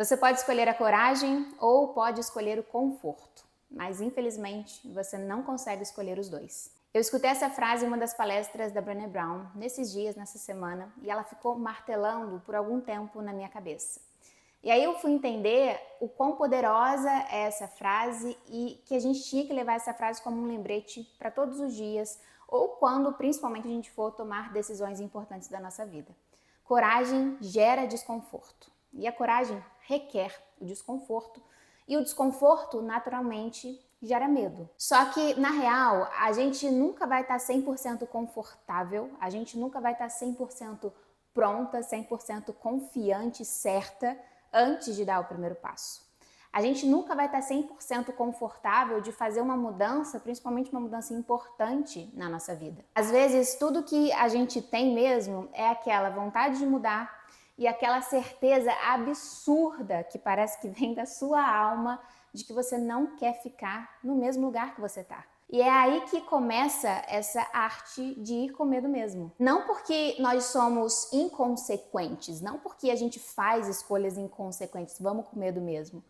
Você pode escolher a coragem ou pode escolher o conforto, mas infelizmente você não consegue escolher os dois. Eu escutei essa frase em uma das palestras da Brené Brown nesses dias, nessa semana, e ela ficou martelando por algum tempo na minha cabeça. E aí eu fui entender o quão poderosa é essa frase e que a gente tinha que levar essa frase como um lembrete para todos os dias ou quando principalmente a gente for tomar decisões importantes da nossa vida. Coragem gera desconforto e a coragem requer o desconforto e o desconforto naturalmente gera medo. Só que na real a gente nunca vai estar 100% confortável, a gente nunca vai estar 100% pronta, 100% confiante, certa antes de dar o primeiro passo. A gente nunca vai estar 100% confortável de fazer uma mudança, principalmente uma mudança importante na nossa vida. Às vezes, tudo que a gente tem mesmo é aquela vontade de mudar e aquela certeza absurda que parece que vem da sua alma de que você não quer ficar no mesmo lugar que você está. E é aí que começa essa arte de ir com medo mesmo. Não porque nós somos inconsequentes, não porque a gente faz escolhas inconsequentes, vamos com medo mesmo.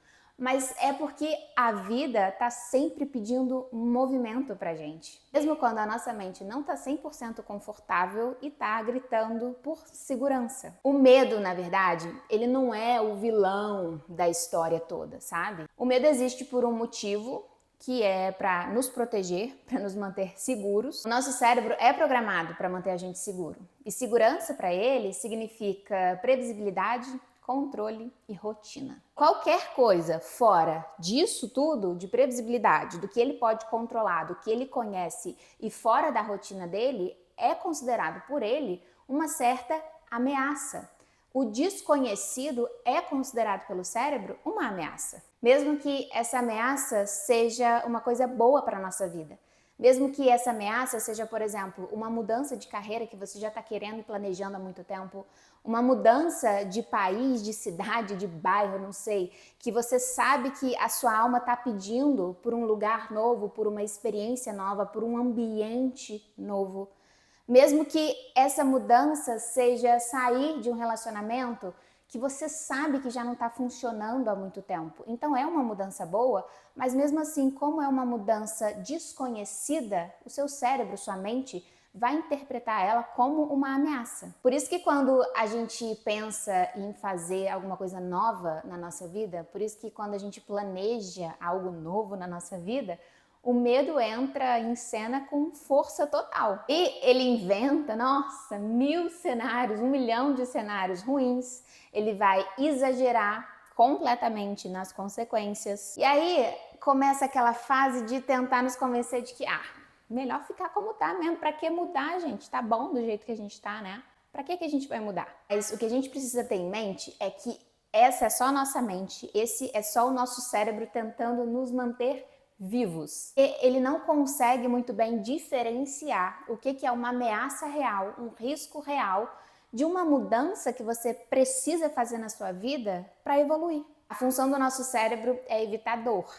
Mas é porque a vida está sempre pedindo movimento pra gente. Mesmo quando a nossa mente não está 100% confortável e está gritando por segurança. O medo, na verdade, ele não é o vilão da história toda, sabe? O medo existe por um motivo, que é para nos proteger, para nos manter seguros. O nosso cérebro é programado para manter a gente seguro. E segurança para ele significa previsibilidade, controle e rotina. Qualquer coisa fora disso tudo, de previsibilidade, do que ele pode controlar, do que ele conhece e fora da rotina dele, é considerado por ele uma certa ameaça. O desconhecido é considerado pelo cérebro uma ameaça, mesmo que essa ameaça seja uma coisa boa para a nossa vida. Mesmo que essa ameaça seja, por exemplo, uma mudança de carreira que você já está querendo e planejando há muito tempo, uma mudança de país, de cidade, de bairro, não sei, que você sabe que a sua alma está pedindo por um lugar novo, por uma experiência nova, por um ambiente novo. Mesmo que essa mudança seja sair de um relacionamento que você sabe que já não está funcionando há muito tempo. Então é uma mudança boa, mas mesmo assim, como é uma mudança desconhecida, o seu cérebro, sua mente, vai interpretar ela como uma ameaça. Por isso que quando a gente pensa em fazer alguma coisa nova na nossa vida, por isso que quando a gente planeja algo novo na nossa vida, o medo entra em cena com força total. E ele inventa, nossa, 1000 cenários, 1 milhão de cenários ruins. Ele vai exagerar completamente nas consequências. E aí começa aquela fase de tentar nos convencer de que, melhor ficar como tá mesmo. Pra que mudar, gente? Tá bom do jeito que a gente tá, né? Pra que a gente vai mudar? Mas o que a gente precisa ter em mente é que essa é só a nossa mente, esse é só o nosso cérebro tentando nos manter vivos. E ele não consegue muito bem diferenciar o que é uma ameaça real, um risco real, de uma mudança que você precisa fazer na sua vida para evoluir. A função do nosso cérebro é evitar dor,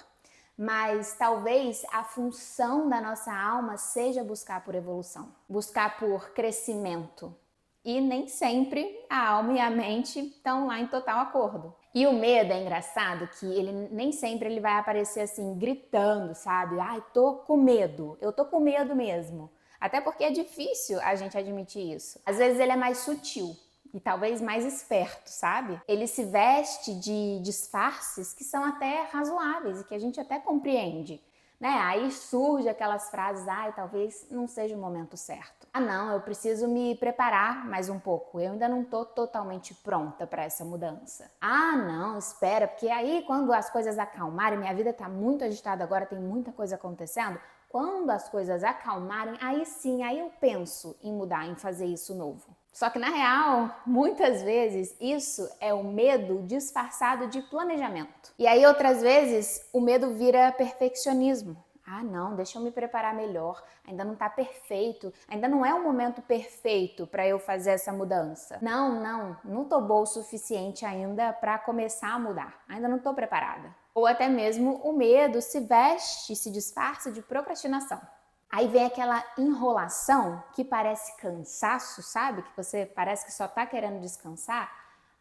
mas talvez a função da nossa alma seja buscar por evolução, buscar por crescimento. E nem sempre a alma e a mente estão lá em total acordo. E o medo é engraçado que ele nem sempre ele vai aparecer assim, gritando, sabe? Ai, tô com medo, eu tô com medo mesmo. Até porque é difícil a gente admitir isso. Às vezes ele é mais sutil e talvez mais esperto, sabe? Ele se veste de disfarces que são até razoáveis e que a gente até compreende. Né? Aí surge aquelas frases, talvez não seja o momento certo. Não, eu preciso me preparar mais um pouco, eu ainda não tô totalmente pronta para essa mudança. Não, espera, porque aí quando as coisas acalmarem, minha vida tá muito agitada agora, tem muita coisa acontecendo, quando as coisas acalmarem, aí sim, aí eu penso em mudar, em fazer isso novo. Só que na real, muitas vezes isso é o medo disfarçado de planejamento. E aí outras vezes o medo vira perfeccionismo. Não, deixa eu me preparar melhor, ainda não está perfeito, ainda não é o momento perfeito para eu fazer essa mudança. Não tô boa o suficiente ainda para começar a mudar, ainda não tô preparada. Ou até mesmo o medo se veste, se disfarça de procrastinação. Aí vem aquela enrolação que parece cansaço, sabe? Que você parece que só tá querendo descansar,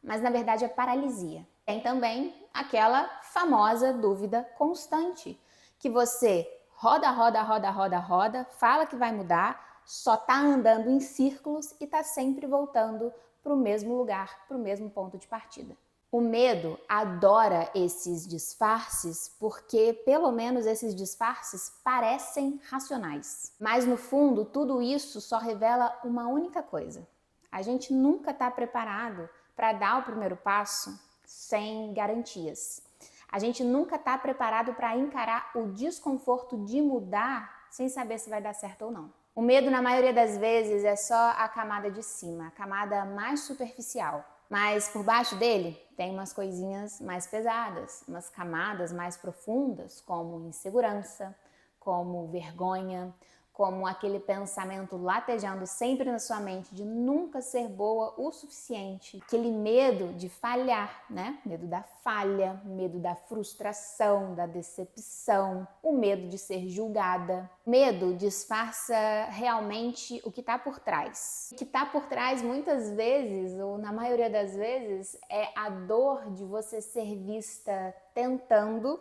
mas na verdade é paralisia. Tem também aquela famosa dúvida constante, que você roda, roda, roda, roda, roda, fala que vai mudar, só tá andando em círculos e tá sempre voltando para o mesmo lugar, para o mesmo ponto de partida. O medo adora esses disfarces porque, pelo menos, esses disfarces parecem racionais. Mas, no fundo, tudo isso só revela uma única coisa. A gente nunca está preparado para dar o primeiro passo sem garantias. A gente nunca está preparado para encarar o desconforto de mudar sem saber se vai dar certo ou não. O medo, na maioria das vezes, é só a camada de cima, a camada mais superficial. Mas por baixo dele tem umas coisinhas mais pesadas, umas camadas mais profundas, como insegurança, como vergonha, como aquele pensamento latejando sempre na sua mente de nunca ser boa o suficiente, aquele medo de falhar, né? Medo da falha, medo da frustração, da decepção, o medo de ser julgada. Medo disfarça realmente o que está por trás. O que está por trás muitas vezes, ou na maioria das vezes, é a dor de você ser vista tentando,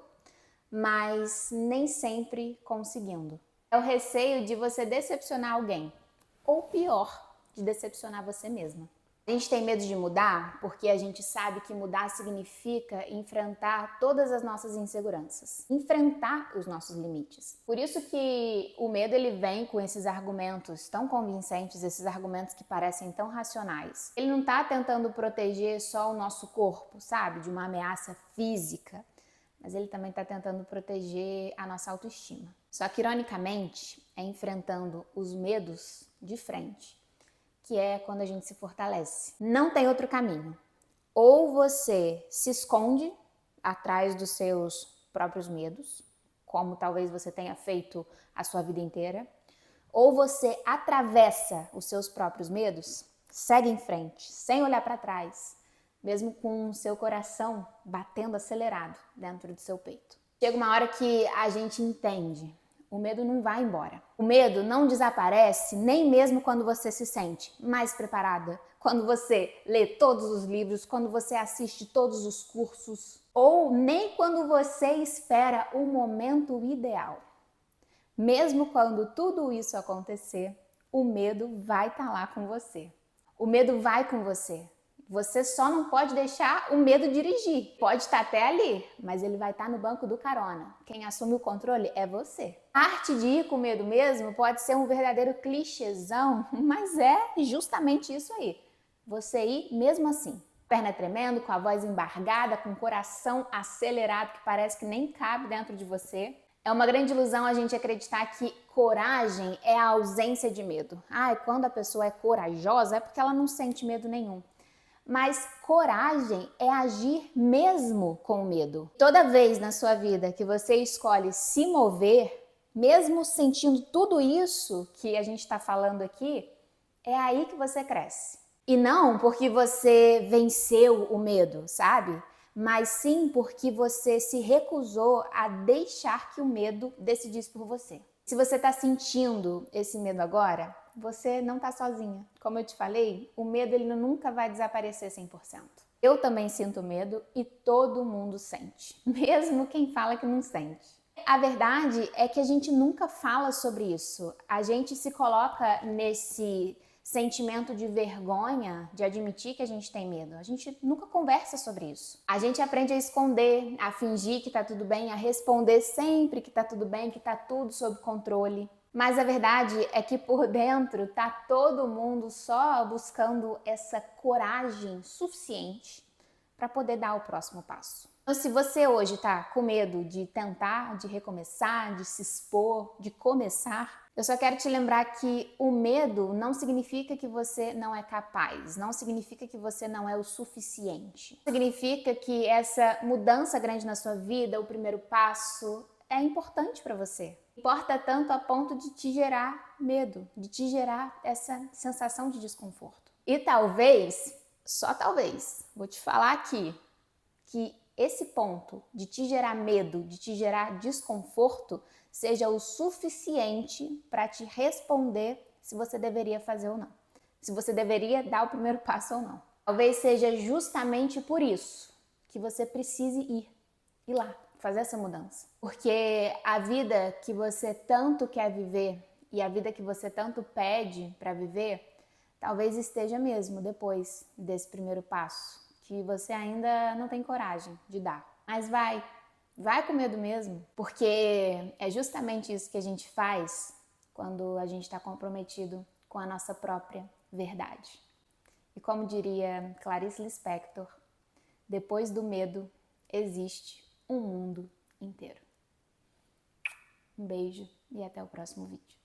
mas nem sempre conseguindo. É o receio de você decepcionar alguém, ou pior, de decepcionar você mesma. A gente tem medo de mudar porque a gente sabe que mudar significa enfrentar todas as nossas inseguranças, enfrentar os nossos limites. Por isso que o medo ele vem com esses argumentos tão convincentes, esses argumentos que parecem tão racionais. Ele não está tentando proteger só o nosso corpo, sabe, de uma ameaça física, mas ele também está tentando proteger a nossa autoestima. Só que, ironicamente, é enfrentando os medos de frente, que é quando a gente se fortalece. Não tem outro caminho. Ou você se esconde atrás dos seus próprios medos, como talvez você tenha feito a sua vida inteira, ou você atravessa os seus próprios medos, segue em frente, sem olhar para trás, mesmo com o seu coração batendo acelerado dentro do seu peito. Chega uma hora que a gente entende, o medo não vai embora. O medo não desaparece nem mesmo quando você se sente mais preparada, quando você lê todos os livros, quando você assiste todos os cursos, ou nem quando você espera o momento ideal. Mesmo quando tudo isso acontecer, o medo vai estar lá com você. O medo vai com você. Você só não pode deixar o medo dirigir. Pode estar até ali, mas ele vai estar no banco do carona. Quem assume o controle é você. A arte de ir com medo mesmo pode ser um verdadeiro clichêzão, mas é justamente isso aí. Você ir mesmo assim. Perna tremendo, com a voz embargada, com o coração acelerado que parece que nem cabe dentro de você. É uma grande ilusão a gente acreditar que coragem é a ausência de medo. Quando a pessoa é corajosa é porque ela não sente medo nenhum. Mas coragem é agir mesmo com medo. Toda vez na sua vida que você escolhe se mover, mesmo sentindo tudo isso que a gente está falando aqui, é aí que você cresce. E não porque você venceu o medo, sabe? Mas sim porque você se recusou a deixar que o medo decidisse por você. Se você está sentindo esse medo agora, você não está sozinha. Como eu te falei, o medo ele nunca vai desaparecer 100%. Eu também sinto medo e todo mundo sente, mesmo quem fala que não sente. A verdade é que a gente nunca fala sobre isso. A gente se coloca nesse sentimento de vergonha de admitir que a gente tem medo. A gente nunca conversa sobre isso. A gente aprende a esconder, a fingir que tá tudo bem, a responder sempre que tá tudo bem, que tá tudo sob controle. Mas a verdade é que por dentro tá todo mundo só buscando essa coragem suficiente para poder dar o próximo passo. Então, se você hoje tá com medo de tentar, de recomeçar, de se expor, de começar, eu só quero te lembrar que o medo não significa que você não é capaz, não significa que você não é o suficiente. Significa que essa mudança grande na sua vida, o primeiro passo, é importante para você. Importa tanto a ponto de te gerar medo, de te gerar essa sensação de desconforto. E talvez, só talvez, vou te falar aqui, que esse ponto de te gerar medo, de te gerar desconforto, seja o suficiente para te responder se você deveria fazer ou não. Se você deveria dar o primeiro passo ou não. Talvez seja justamente por isso que você precise ir lá, fazer essa mudança. Porque a vida que você tanto quer viver e a vida que você tanto pede para viver, talvez esteja mesmo depois desse primeiro passo, que você ainda não tem coragem de dar. Mas vai com medo mesmo, porque é justamente isso que a gente faz quando a gente está comprometido com a nossa própria verdade. E como diria Clarice Lispector, depois do medo existe um mundo inteiro. Um beijo e até o próximo vídeo.